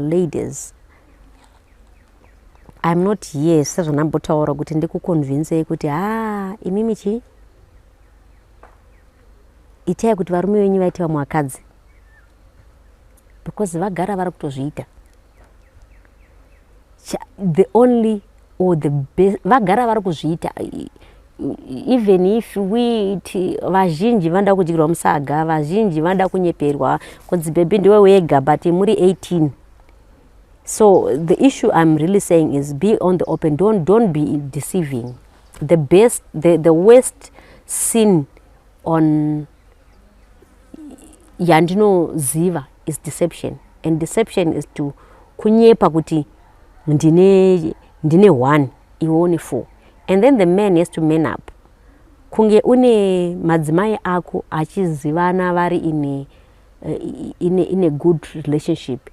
Ladies, I'm not here sezvanambotaura kuti ndikuconvince kuti imimi chi itai kuti varume venyu vaite vamwe vakadzi, because vagara vari kutozviita. The only or the best vagara vari kuzviita, even if vazhinji vanoda kudyirwa musaga, vazhinji vanoda kunyeperwa kunzi baby ndiwe wega, but muri 18. So the issue I'm really saying is be on the open, don't be deceiving. The worst sin on yandinoziva is deception, and deception is to kunyepa kuti ndine 1 iwe une 4, and then the man has to man up. Kunge une madzimai ako achizivana vari in a good relationship,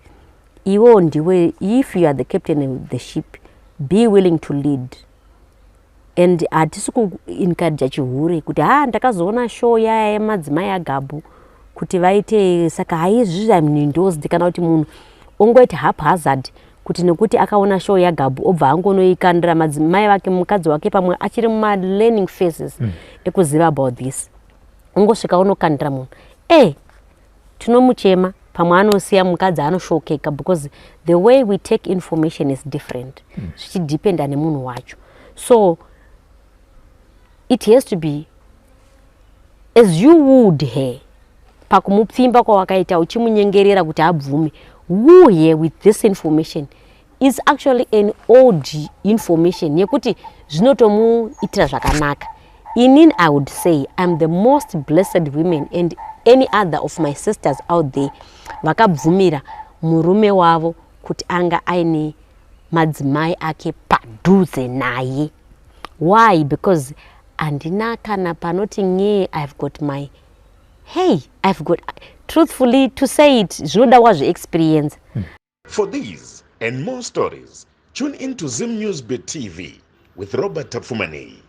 iwo ndiwe, if you are the captain of the ship, be willing to lead. And hatisi kuencourage chihure kuti ndakazoona show yaya yemadzimai agabhu kuti vaite, saka haizvi zvaminendozi kana kuti munhu ongoita haphazard kuti nekuti akaona show yagabhu obva angonoikandira madzimai vake, mukadzi wake pamwe achiri muma learning phases ekuziva about this. Ungosvika unokandira munhu tinomuchema, pamwe anosiya mukadzi anoshokeka, because the way we take information is different, zvichidependa nemunhu wacho. So it has to be as you would her pakumupfimba kwawakaita uchimunyengerera kuti abvume. Who here with this information is actually an old information yekuti zvinotomuitira zvakanaka. Inini, I would say I'm the most blessed women, and any other of my sisters out there vakabvumira murume wavo kuti anga aine madzimai ake padhuze naye. Why? Because andina kana panoti nye, I've got my, I've got, truthfully to say it, zvinoda wazve experience. For these and more stories, tune into Zim News Bit TV with Robert Tafumani.